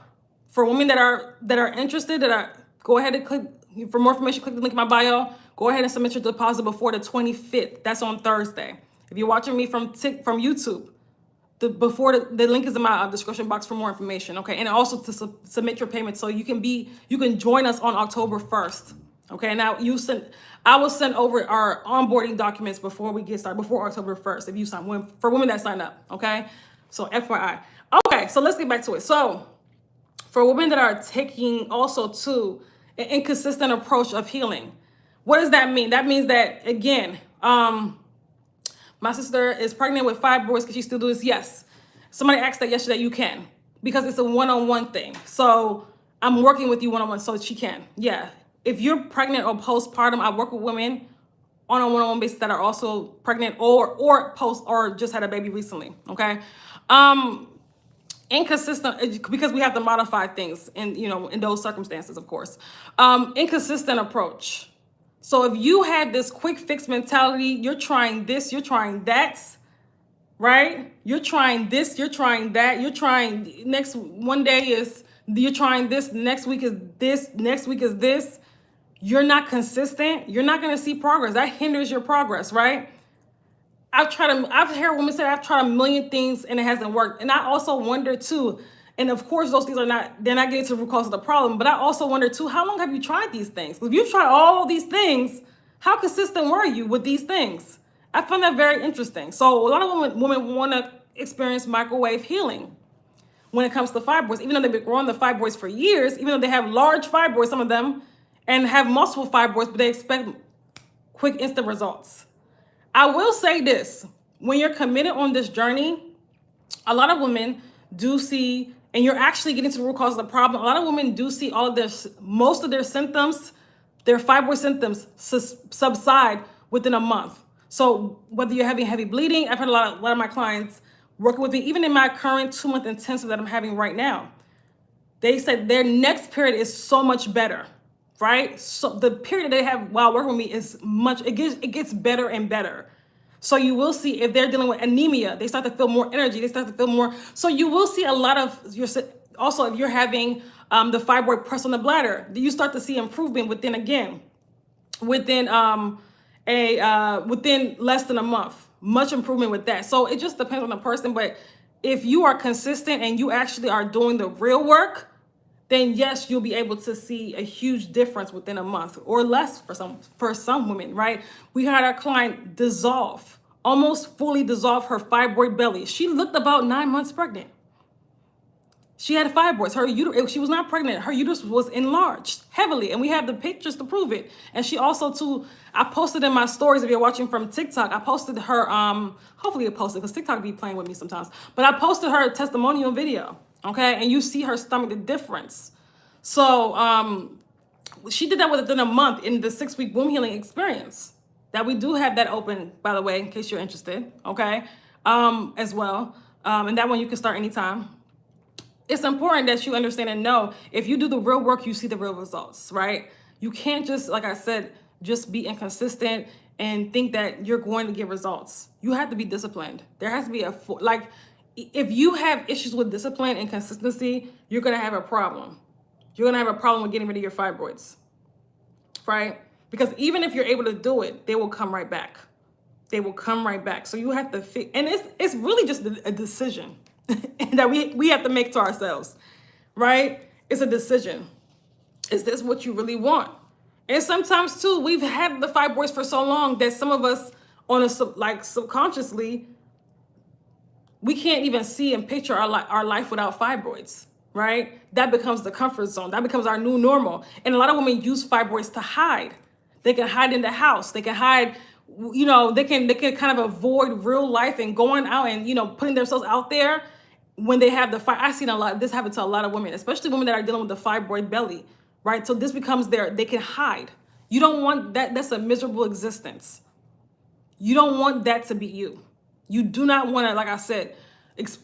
for women that are interested, go ahead and click, for more information, click the link in my bio. Go ahead and submit your deposit before the 25th. That's on Thursday. If you're watching me from YouTube, the link is in my description box for more information, okay? And also to submit your payment so you can join us on October 1st, okay? Now I will send over our onboarding documents before we get started, before October 1st, if you sign, for women that sign up, okay? So FYI. Okay, so let's get back to it. So for women that are taking also too an inconsistent approach of healing, what does that mean? That means that, again, my sister is pregnant with fibroids. Can she still do this? Yes. Somebody asked that yesterday. You can, because it's a one-on-one thing. So I'm working with you one-on-one so she can. Yeah. If you're pregnant or postpartum, I work with women on a one-on-one basis that are also pregnant or post or just had a baby recently. Okay. Inconsistent, because we have to modify things in those circumstances, of course. Inconsistent approach. So if you had this quick fix mentality, you're trying this, you're trying that, right? You're trying this, you're trying that, you're trying one day is, you're trying this, next week is this, next week is this. You're not consistent. You're not going to see progress. That hinders your progress, right? I've heard women say, I've tried a million things and it hasn't worked. And I also wonder too, and of course those things they're not getting to the root cause of the problem, but I also wonder too, how long have you tried these things? If you've tried all these things, how consistent were you with these things? I find that very interesting. So a lot of women want to experience microwave healing when it comes to fibroids, even though they've been growing the fibroids for years, even though they have large fibroids, some of them, and have multiple fibroids, but they expect quick, instant results. I will say this, when you're committed on this journey, a lot of women do see, and you're actually getting to the root cause of the problem, a lot of women do see most of their symptoms, their fibroid symptoms subside within a month. So whether you're having heavy bleeding, I've had a lot of my clients working with me, even in my current 2-month intensive that I'm having right now, they said their next period is so much better. right? So the period they have while working with me is it gets better and better. So you will see if they're dealing with anemia, they start to feel more energy, they start to feel more. So you will see a lot of also if you're having the fibroid press on the bladder, you start to see improvement within within less than a month, much improvement with that. So it just depends on the person. But if you are consistent and you actually are doing the real work, then yes, you'll be able to see a huge difference within a month or less for some women, right? We had our client almost fully dissolve her fibroid belly. She looked about 9 months pregnant. She had fibroids. Her uterus, she was not pregnant. Her uterus was enlarged heavily, and we have the pictures to prove it. And she also too, I posted in my stories, if you're watching from TikTok, I posted her, hopefully it posted because TikTok be playing with me sometimes, but I posted her testimonial video, okay? And you see her stomach, the difference. So she did that within a month in the 6-week womb healing experience that we do have that open, by the way, in case you're interested, okay? As well. And that one you can start anytime. It's important that you understand and know if you do the real work, you see the real results, right? You can't just, like I said, just be inconsistent and think that you're going to get results. You have to be disciplined. There has to be if you have issues with discipline and consistency, you're going to have a problem. You're going to have a problem with getting rid of your fibroids, right? Because even if you're able to do it, they will come right back. They will come right back. So you have to and it's really just a decision that we have to make to ourselves, right? It's a decision. Is this what you really want? And sometimes too, we've had the fibroids for so long that some of us subconsciously, we can't even see and picture our life without fibroids, right? That becomes the comfort zone. That becomes our new normal. And a lot of women use fibroids to hide. They can hide in the house. They can hide, they can kind of avoid real life and going out and, putting themselves out there when they have I've seen this happen to a lot of women, especially women that are dealing with the fibroid belly, right? So this becomes they can hide. You don't want that. That's a miserable existence. You don't want that to be you. You do not want to, like I said,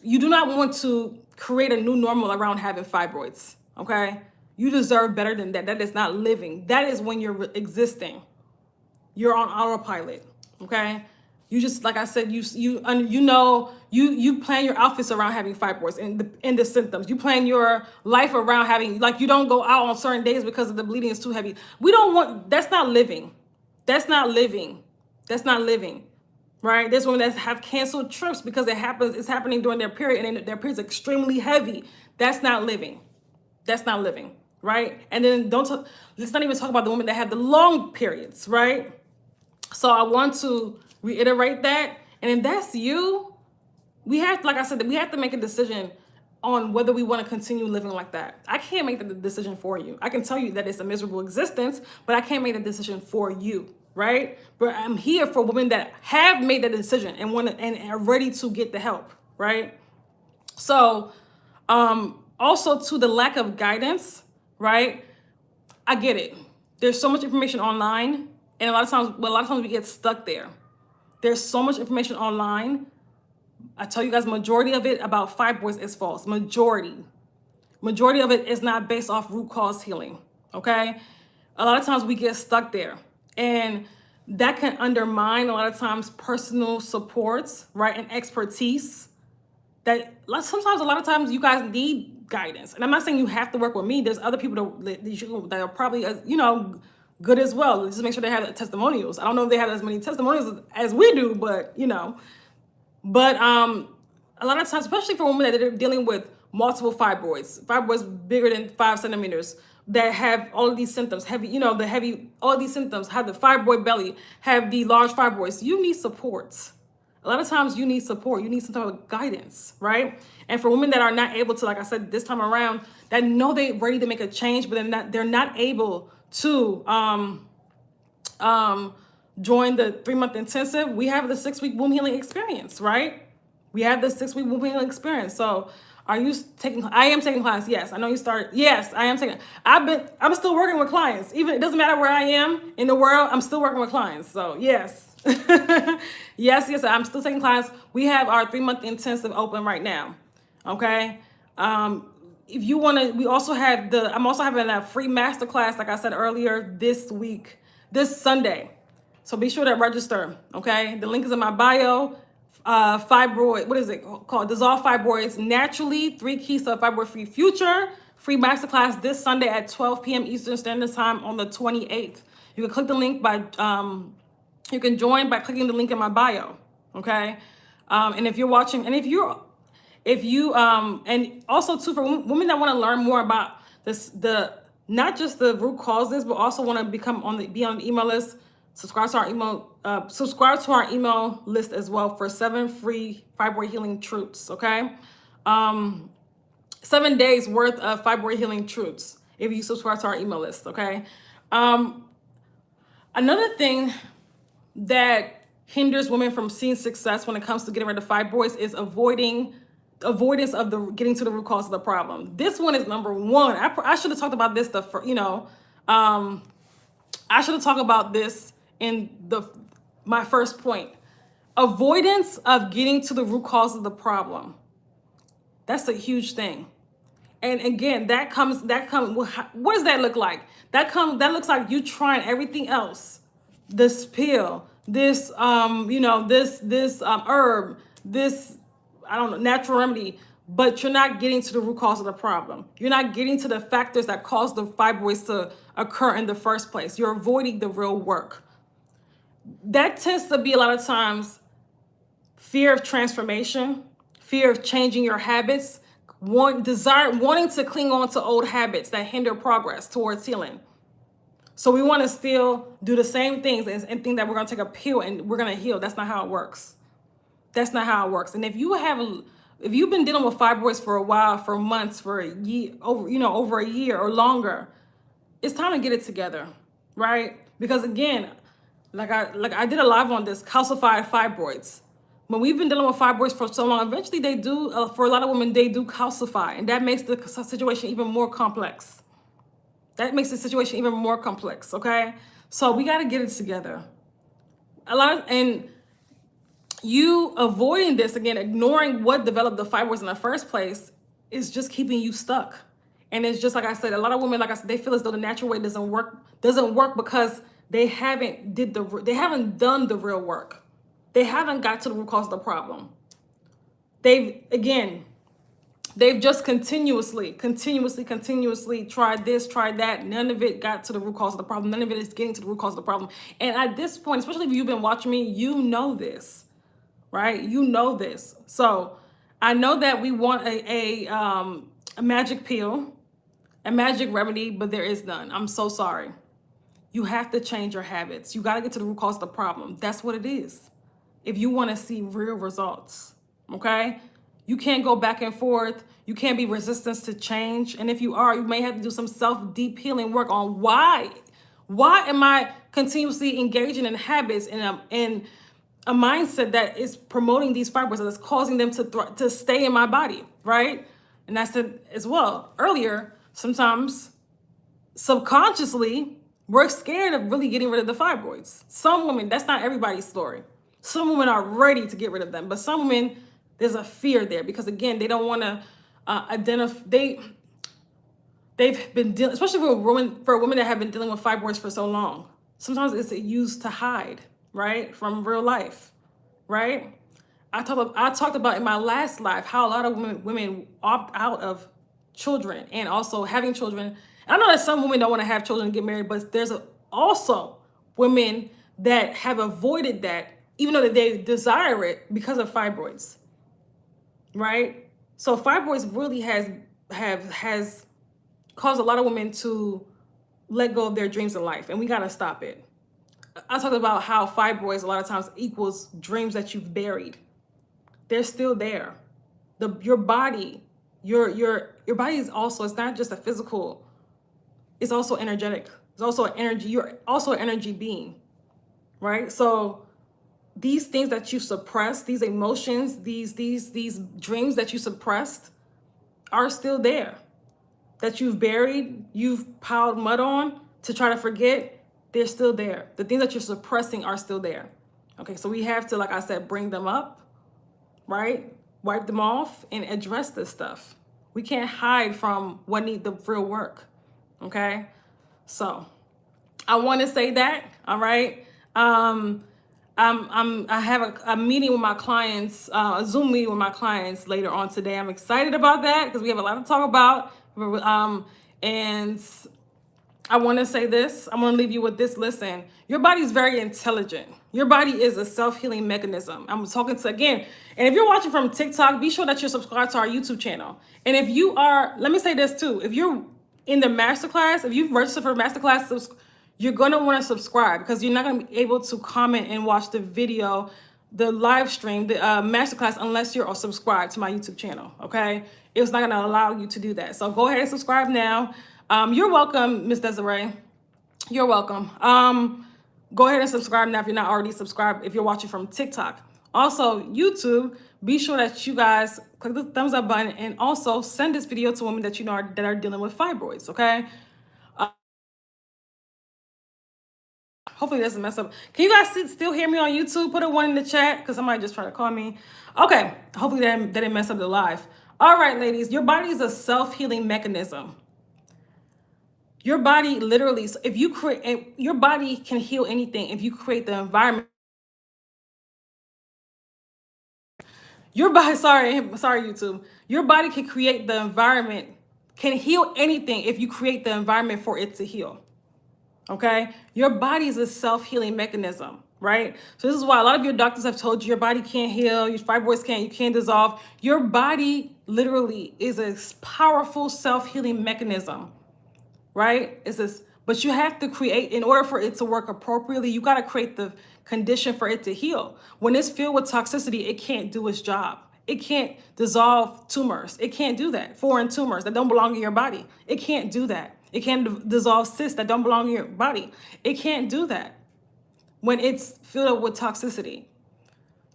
you do not want to create a new normal around having fibroids, okay? You deserve better than that. That is not living. That is when you're existing. You're on autopilot, okay? You just, like I said, you plan your outfits around having fibroids and the symptoms. You plan your life around having, you don't go out on certain days because the bleeding is too heavy. That's not living. That's not living. That's not living, right? There's women that have canceled trips because it's happening during their period and their period's extremely heavy. That's not living. That's not living, right? And then let's not even talk about the women that have the long periods, right? So I want to reiterate that. And if that's you, we have to make a decision on whether we want to continue living like that. I can't make the decision for you. I can tell you that it's a miserable existence, but I can't make the decision for you, right? But I'm here for women that have made that decision and are ready to get the help, right? So also to the lack of guidance, right? I get it. There's so much information online, and a lot of times we get stuck there. There's so much information online. I tell you guys, majority of it about fibroids is false. Majority of it is not based off root cause healing, okay? A lot of times we get stuck there, and that can undermine a lot of times personal supports, right, and expertise. A lot of times you guys need guidance. And I'm not saying you have to work with me. There's other people that are probably, good as well. Just make sure they have testimonials. I don't know if they have as many testimonials as we do, but But a lot of times, especially for women that are dealing with multiple fibroids bigger than 5 centimeters, that have all of these symptoms, all of these symptoms, have the fibroid belly, have the large fibroids, you need support. A lot of times you need support. You need some type of guidance, right? And for women that are not able to, like I said, this time around, that know they're ready to make a change, but they're not able to join the 3-month intensive, we have the 6-week womb healing experience, right? We have the 6-week womb healing experience. So I am taking clients. Yes. I know you started. Yes, I am taking. I'm still working with clients. Even it doesn't matter where I am in the world, I'm still working with clients. So yes. yes, I'm still taking clients. We have our 3-month intensive open right now. Okay. if you want to, we also have I'm also having that free masterclass, like I said earlier, this week, this Sunday. So be sure to register, okay? The link is in my bio. Fibroid, what is it called? Dissolve Fibroids Naturally, 3 Keys to a Fibroid-Free Future. Free masterclass this Sunday at 12 p.m. Eastern Standard Time on the 28th. You can click the link you can join by clicking the link in my bio, okay? And if you're watching, and if you and also too, for women that want to learn more about this, not just the root causes, but also want to be on the email list, subscribe to our email list as well for 7 free fibroid healing truths, okay? 7 days worth of fibroid healing truths if you subscribe to our email list, okay? Another thing that hinders women from seeing success when it comes to getting rid of fibroids is avoidance of getting to the root cause of the problem. This one is number one. I should have talked about this I should have talked about this in my first point. Avoidance of getting to the root cause of the problem. That's a huge thing. And again, what does that look like? That looks like you trying everything else. This pill, this this herb, this natural remedy, but you're not getting to the root cause of the problem. You're not getting to the factors that cause the fibroids to occur in the first place. You're avoiding the real work. That tends to be a lot of times fear of transformation, fear of changing your habits, wanting to cling on to old habits that hinder progress towards healing. So we want to still do the same things and think that we're going to take a pill and we're going to heal. That's not how it works. That's not how it works. And if you've been dealing with fibroids for a while, for months, for a year, over a year or longer, it's time to get it together, right? Because again, like I did a live on this, calcified fibroids. When we've been dealing with fibroids for so long, eventually they do, for a lot of women, they do calcify, and that makes the situation even more complex. Okay? So we got to get it together. And you avoiding this, again, ignoring what developed the fibroids in the first place, is just keeping you stuck. And it's just like I said, a lot of women, like I said, they feel as though the natural way doesn't work because they haven't done the real work. They haven't got to the root cause of the problem. They've just continuously tried this, tried that. None of it got to the root cause of the problem. None of it is getting to the root cause of the problem. And at this point, especially if you've been watching me, you know this, right? You know this. So I know that we want a magic pill, a magic remedy, but there is none. I'm so sorry. You have to change your habits. You got to get to the root cause of the problem. That's what it is. If you want to see real results, okay? You can't go back and forth. You can't be resistant to change. And if you are, you may have to do some deep healing work on why am I continuously engaging in habits in a mindset that is promoting these fibroids, that's causing them to stay in my body, right? And I said as well earlier, sometimes subconsciously, we're scared of really getting rid of the fibroids. Some women, that's not everybody's story. Some women are ready to get rid of them, but some women, there's a fear there because, again, they don't want to identify. They've been dealing, especially for women that have been dealing with fibroids for so long. Sometimes it's used to hide, right, from real life, right? I talked about in my last live how a lot of women opt out of children and also having children. I know that some women don't want to have children and get married, but there's also women that have avoided that, even though they desire it, because of fibroids, right? So fibroids really has caused a lot of women to let go of their dreams in life, and we got to stop it. I talked about how fibroids a lot of times equals dreams that you've buried. They're still there. Your body is also, it's not just a physical, it's also energetic. It's also an energy, you're also an energy being, right? So these things that you suppress, these emotions, these dreams that you suppressed are still there, that you've buried, you've piled mud on to try to forget. They're still there. The things that you're suppressing are still there. Okay, so we have to, like I said, bring them up, right? Wipe them off and address this stuff. We can't hide from what need the real work. Okay. So I want to say that. All right. I have a meeting with my clients, a Zoom meeting with my clients later on today. I'm excited about that because we have a lot to talk about. And I want to say this. I'm going to leave you with this. Listen, your body is very intelligent. Your body is a self-healing mechanism. I'm talking to, again, and if you're watching from TikTok, be sure that you're subscribed to our YouTube channel. And if you are, let me say this too. If you're in the Masterclass, if you've registered for Masterclass, you're going to want to subscribe because you're not going to be able to comment and watch the video, the live stream, the Masterclass, unless you're subscribed to my YouTube channel, okay? It's not going to allow you to do that. So go ahead and subscribe now. You're welcome, Miss Desiree. You're welcome. Go ahead and subscribe now if you're not already subscribed, if you're watching from TikTok. Also, YouTube, be sure that you guys click the thumbs up button and also send this video to women that you know that are dealing with fibroids, okay? Hopefully it doesn't mess up. Can you guys still hear me on YouTube? Put a 1 in the chat because somebody just tried to call me. Okay, hopefully that didn't mess up the live. All right, ladies, your body is a self-healing mechanism. Your body literally, if you create, your body can heal anything if you create the environment. Your body, sorry YouTube. Your body can create the environment, can heal anything if you create the environment for it to heal. Okay? Your body is a self-healing mechanism, right? So this is why a lot of your doctors have told you your body can't heal, your fibroids you can't dissolve. Your body literally is a powerful self-healing mechanism. Right? It's this, but you have to create, in order for it to work appropriately, you got to create the condition for it to heal. When it's filled with toxicity, it can't do its job. It can't dissolve tumors. It can't do that. Foreign tumors that don't belong in your body. It can't do that. It can't dissolve cysts that don't belong in your body. It can't do that when it's filled with toxicity.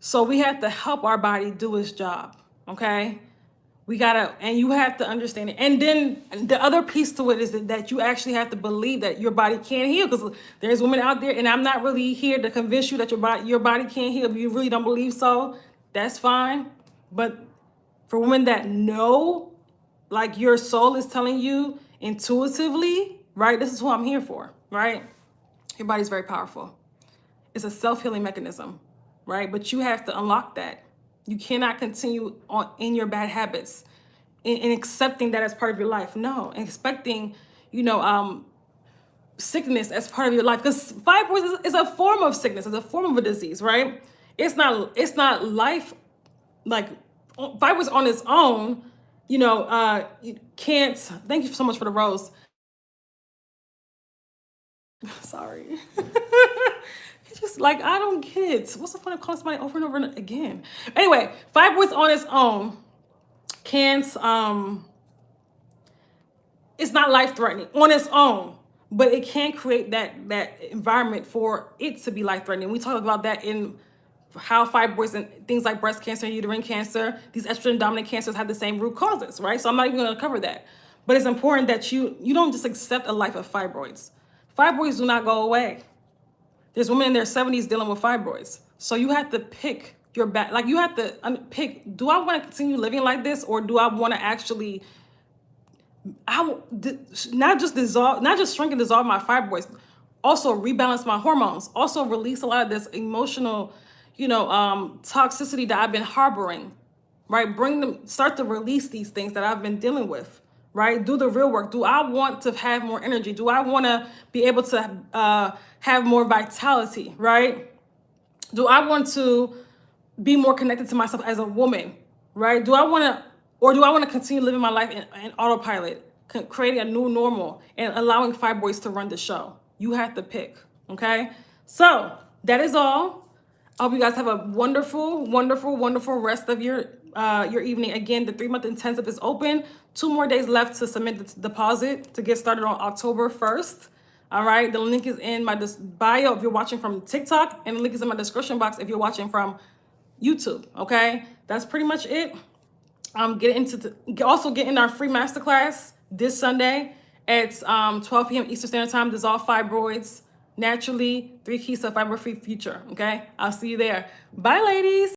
So we have to help our body do its job. Okay? We gotta, and you have to understand it. And then the other piece to it is that you actually have to believe that your body can't heal, because there's women out there, and I'm not really here to convince you that your body can't heal. If you really don't believe so, that's fine. But for women that know, like your soul is telling you intuitively, right? This is who I'm here for, right? Your body's very powerful. It's a self-healing mechanism, right? But you have to unlock that. You cannot continue on in your bad habits and accepting that as part of your life. No, expecting, sickness as part of your life, because fibroids is a form of sickness, it's a form of a disease, right? It's not life, like fibroids on its own, you can't, thank you so much for the rose. Sorry. It's just like, I don't get it. What's the point of calling somebody over and over again? Anyway, fibroids on its own can't, it's not life-threatening on its own, but it can create that environment for it to be life-threatening. We talked about that in how fibroids and things like breast cancer and uterine cancer, these estrogen-dominant cancers have the same root causes, right? So I'm not even going to cover that. But it's important that you don't just accept a life of fibroids. Fibroids do not go away. There's women in their 70s dealing with fibroids. So you have to pick your back. Like you have to pick, do I want to continue living like this, or do I want to actually, not just shrink and dissolve my fibroids, also rebalance my hormones, also release a lot of this emotional, toxicity that I've been harboring, right? Start to release these things that I've been dealing with. Right? Do the real work. Do I want to have more energy? Do I want to be able to have more vitality? Right? Do I want to be more connected to myself as a woman? Right? Do I want to continue living my life in autopilot, creating a new normal and allowing fibroids to run the show? You have to pick. Okay? So that is all. I hope you guys have a wonderful, wonderful, wonderful rest of your evening. Again, the 3-month intensive is open. 2 more days left to submit the deposit to get started on October 1st. All right. The link is in my bio if you're watching from TikTok, and the link is in my description box if you're watching from YouTube. Okay. That's pretty much it. Also get in our free masterclass this Sunday at 12 p.m. Eastern Standard Time. Dissolve fibroids naturally, 3 keys to a fibroid-free future. Okay. I'll see you there. Bye, ladies.